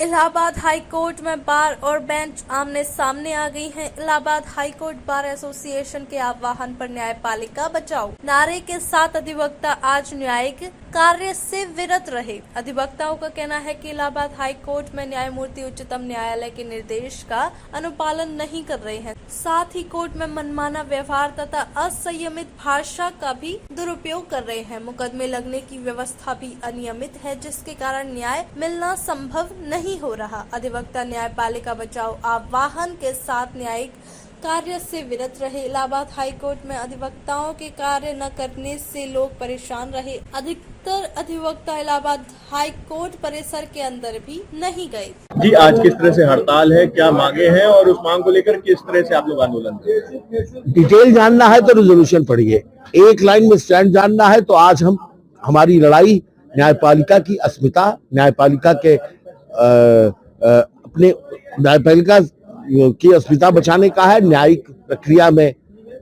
Allahabad high court में बार और bench आमने सामने आ गई हैं। Allahabad high court bar association के आह्वान पर न्यायपालिका बचाओ नारे के साथ अधिवक्ता आज न्यायिक कार्य से विरत रहे। अधिवक्ताओं का कहना है कि इलाहाबाद हाई कोर्ट में न्यायमूर्ति उच्चतम न्यायालय के निर्देश का अनुपालन नहीं कर रहे हैं, साथ ही कोर्ट में मनमाना व्यवहार तथा असंयमित भाषा का भी दुरुपयोग कर रहे हैं। मुकदमे लगने की व्यवस्था भी अनियमित है, जिसके कारण न्याय मिलना संभव नहीं हो रहा। अधिवक्ता न्यायपालिका बचाओ आह्वान के साथ न्यायिक कार्य से विरत रहे। इलाहाबाद हाई कोर्ट में अधिवक्ताओं के कार्य न करने से लोग परेशान रहे। अधिकतर अधिवक्ता इलाहाबाद हाई कोर्ट परिसर के अंदर भी नहीं गए। जी, आज किस तरह से हड़ताल है, क्या मांगे हैं और उस मांग को लेकर किस तरह से आप लोग आंदोलन कर रहे हैं? डिटेल जानना है तो रेजोल्यूशन पढ़िए, एक लाइन में स्टैंड जानना है तो आज हमारी लड़ाई न्यायपालिका की अस्मिता, न्यायपालिका के अपने न्यायपालिका की अस्मिता बचाने का है, न्यायिक प्रक्रिया में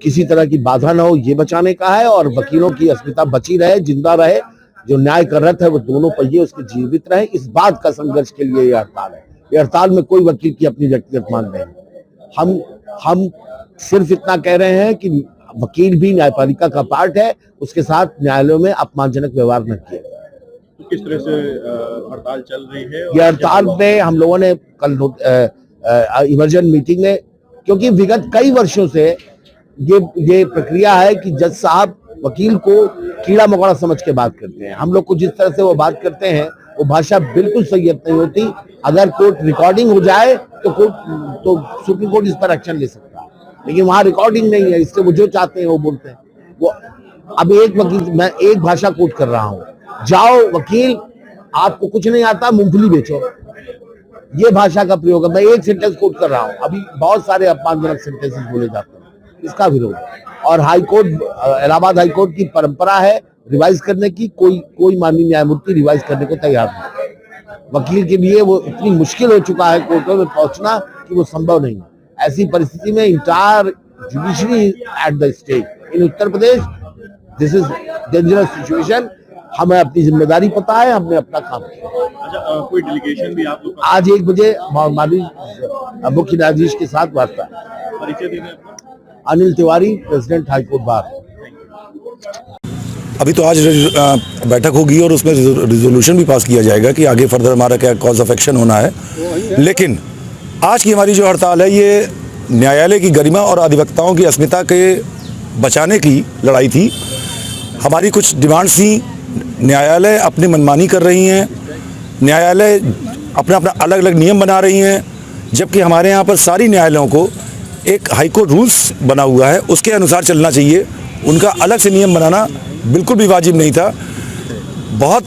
किसी तरह की बाधा न हो ये बचाने का है, और वकीलों की अस्मिता बची रहे, जिंदा रहे, जो न्याय कर रहे थे वो दोनों पहिए उसके जीवित रहे। इस बात का संघर्ष के लिए ये हड़ताल है। ये हड़ताल में कोई वकील की अपनी व्यक्तिगत मांग नहीं है। हम सिर्फ इतना कह रहे हैं कि वकील भी न्यायपालिका का पार्ट है, उसके साथ न्यायालयों में अपमानजनक व्यवहार न किया। किस तरह से हड़ताल चल रही है? ये हड़ताल में हम लोगों ने कल इमरजेंट मीटिंग में, क्योंकि विगत कई वर्षों से ये प्रक्रिया है कि जज साहब वकील को कीड़ा मकोड़ा समझ के बात करते हैं। हम लोग को जिस तरह से वो बात करते हैं वो भाषा बिल्कुल सही नहीं होती। अगर कोर्ट रिकॉर्डिंग हो जाए तो सुप्रीम कोर्ट इस पर एक्शन ले सकता है, लेकिन वहां रिकॉर्डिंग नहीं है, इससे वो जो चाहते हैं वो बोलते हैं। वो अब एक वकील, मैं एक भाषा कोट कर रहा हूँ, जाओ वकील आपको कुछ नहीं आता मूंगफली बेचो, ये भाषा का प्रयोग है। मैं एक सेंटेंस कोट कर रहा हूँ, अभी बहुत सारे अपमानजनक सेंटेंसेस बोले जाते हैं, इसका विरोध। और high court, Allahabad high court की परंपरा है रिवाइज करने की, कोई माननीय न्यायमूर्ति रिवाइज करने को तैयार नहीं। वकील के लिए वो इतनी मुश्किल हो चुका है कोर्टों में पहुंचना कि वो संभव नहीं है। ऐसी परिस्थिति में entire judiciary at the state in Uttar Pradesh, this is dangerous situation. हमें अपनी जिम्मेदारी पता है, हमने अपना काम किया। अच्छा, कोई डेलीगेशन भी आप लोग आज 1 बजे माननीय मुख्य न्यायाधीश के साथ वार्ता है। परिचय देना? Anil Tiwari, president high court bar. अभी तो आज बैठक होगी और उसमें रिजोल्यूशन भी पास किया जाएगा कि आगे फर्दर हमारा क्या कॉज ऑफ एक्शन होना है। लेकिन आज की हमारी जो हड़ताल है ये न्यायालय की गरिमा और अधिवक्ताओं की अस्मिता के बचाने की लड़ाई थी। हमारी कुछ डिमांड्स थी। न्यायालय अपनी मनमानी कर रही हैं, न्यायालय अपना अलग अलग नियम बना रही हैं, जबकि हमारे यहाँ पर सारी न्यायालयों को एक हाई कोर्ट रूल्स बना हुआ है, उसके अनुसार चलना चाहिए। उनका अलग से नियम बनाना बिल्कुल भी वाजिब नहीं था। बहुत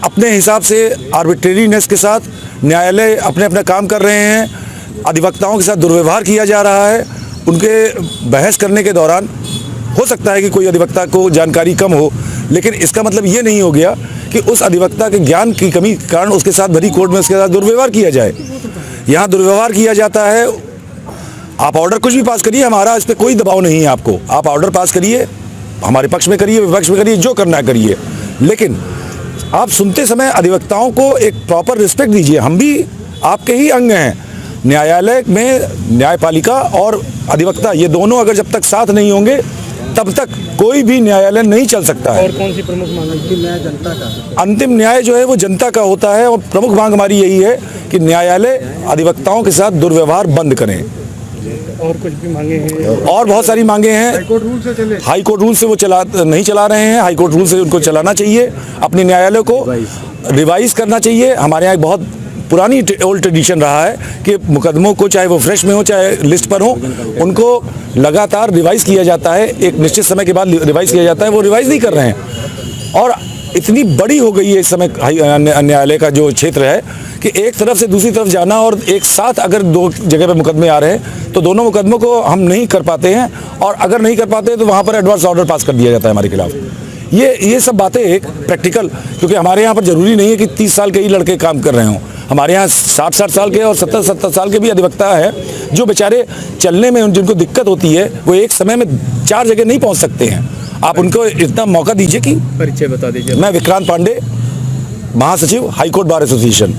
अपने हिसाब से आर्बिट्रेरीनेस के साथ न्यायालय अपना काम कर रहे हैं। अधिवक्ताओं के साथ दुर्व्यवहार किया जा रहा है। उनके बहस करने के दौरान हो सकता है कि कोई अधिवक्ता को जानकारी कम हो, लेकिन इसका मतलब ये नहीं हो गया कि उस अधिवक्ता के ज्ञान की कमी के कारण उसके साथ भरी कोर्ट में उसके साथ दुर्व्यवहार किया जाए। यहाँ दुर्व्यवहार किया जाता है। आप ऑर्डर कुछ भी पास करिए, हमारा इस पर कोई दबाव नहीं है। आपको आप ऑर्डर पास करिए, हमारे पक्ष में करिए, विपक्ष में करिए, जो करना है करिए, लेकिन आप सुनते समय अधिवक्ताओं को एक प्रॉपर रिस्पेक्ट दीजिए। हम भी आपके ही अंग हैं। न्यायालय में न्यायपालिका और अधिवक्ता ये दोनों अगर जब तक साथ नहीं होंगे तब तक कोई भी न्यायालय नहीं चल सकता है। और कौन सी प्रमुख मांग? अंतिम न्याय जनता का। अंतिम न्याय जो है वो जनता का होता है, और प्रमुख मांग हमारी यही है कि न्यायालय अधिवक्ताओं के साथ दुर्व्यवहार बंद करें। और कुछ भी मांगे हैं? और बहुत सारी मांगे हैं। हाई कोर्ट रूल से वो नहीं चला रहे हैं। हाई कोर्ट रूल से उनको चलाना चाहिए। अपने न्यायालय को रिवाइज करना चाहिए। हमारे यहाँ एक बहुत पुरानी ओल्ड ट्रेडिशन रहा है कि मुकदमों को, चाहे वो फ्रेश में हो चाहे लिस्ट पर हो, उनको लगातार रिवाइज किया जाता है। एक निश्चित समय के बाद रिवाइज किया जाता है। वो रिवाइज नहीं कर रहे हैं, और इतनी बड़ी हो गई है इस समय न्यायालय का जो क्षेत्र है कि एक तरफ से दूसरी तरफ जाना, और एक साथ अगर 2 जगह पे मुकदमे आ रहे हैं तो दोनों मुकदमों को हम नहीं कर पाते हैं, और अगर नहीं कर पाते तो वहाँ पर एडवांस ऑर्डर पास कर दिया जाता है हमारे खिलाफ। ये सब बातें एक प्रैक्टिकल, क्योंकि हमारे यहाँ पर ज़रूरी नहीं है कि 30 साल के ही लड़के काम कर रहे हों। हमारे यहाँ 60 साल के और 70 साल के भी अधिवक्ता है जो बेचारे चलने में जिनको दिक्कत होती है, वो एक समय में 4 जगह नहीं पहुँच सकते हैं। आप उनको इतना मौका दीजिए। कि परिचय बता दीजिए। मैं विक्रांत पांडे, महासचिव हाई कोर्ट बार एसोसिएशन।